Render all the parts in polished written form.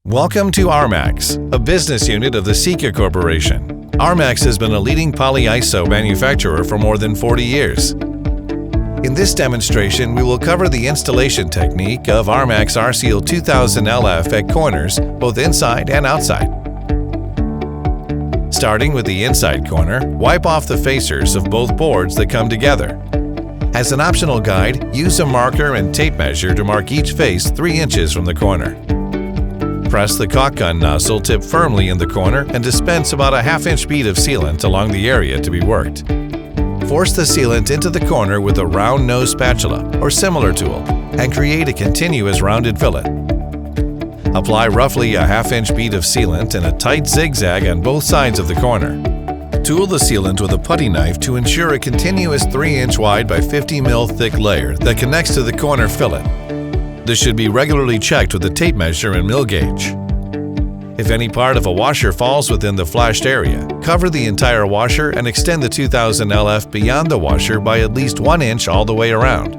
Welcome to ABAA, a business unit of the Sika Corporation. ABAA has been a leading polyiso manufacturer for more than 40 years. In this demonstration, we will cover the installation technique of ABAA R-Seal 2000 LF at corners, both inside and outside. Starting with the inside corner, wipe off the facers of both boards that come together. As an optional guide, use a marker and tape measure to mark each face 3 inches from the corner. Press the caulk gun nozzle tip firmly in the corner and dispense about a ½ bead of sealant along the area to be worked. Force the sealant into the corner with a round nose spatula or similar tool and create a continuous rounded fillet. Apply roughly a ½ bead of sealant in a tight zigzag on both sides of the corner. Tool the sealant with a putty knife to ensure a continuous 3-inch wide by 50 mm thick layer that connects to the corner fillet. This should be regularly checked with a tape measure and mill gauge. If any part of a washer falls within the flashed area, cover the entire washer and extend the 2000 LF beyond the washer by at least 1 inch all the way around.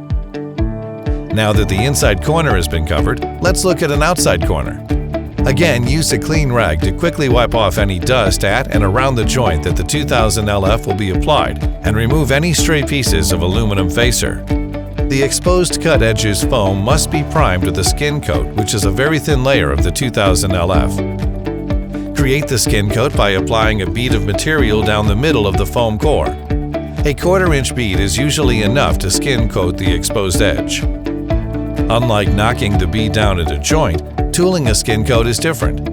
Now that the inside corner has been covered, let's look at an outside corner. Again, use a clean rag to quickly wipe off any dust at and around the joint that the 2000 LF will be applied and remove any stray pieces of aluminum facer. The exposed cut edges foam must be primed with a skin coat, which is a very thin layer of the 2000 LF. Create the skin coat by applying a bead of material down the middle of the foam core. A 1/4 inch bead is usually enough to skin coat the exposed edge. Unlike knocking the bead down at a joint, tooling a skin coat is different.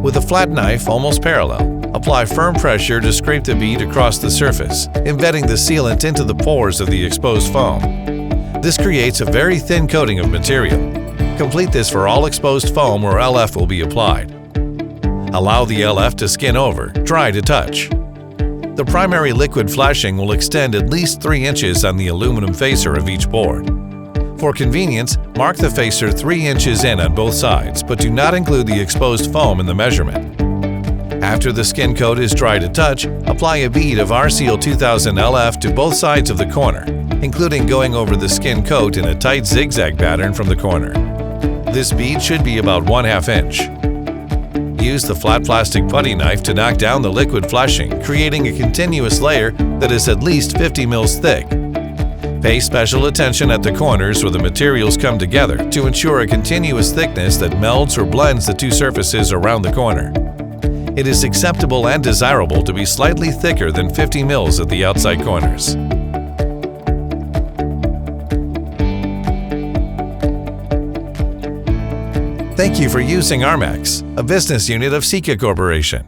With a flat knife almost parallel, apply firm pressure to scrape the bead across the surface, embedding the sealant into the pores of the exposed foam. This creates a very thin coating of material. Complete this for all exposed foam where LF will be applied. Allow the LF to skin over, dry to touch. The primary liquid flashing will extend at least 3 inches on the aluminum facer of each board. For convenience, mark the facer 3 inches in on both sides, but do not include the exposed foam in the measurement. After the skin coat is dry to touch, apply a bead of R-Seal 2000 LF to both sides of the corner, including going over the skin coat in a tight zigzag pattern from the corner. This bead should be about 1/2 inch. Use the flat plastic putty knife to knock down the liquid flashing, creating a continuous layer that is at least 50 mils thick. Pay special attention at the corners where the materials come together to ensure a continuous thickness that melds or blends the two surfaces around the corner. It is acceptable and desirable to be slightly thicker than 50 mils at the outside corners. Thank you for using ABAA, a business unit of Sika Corporation.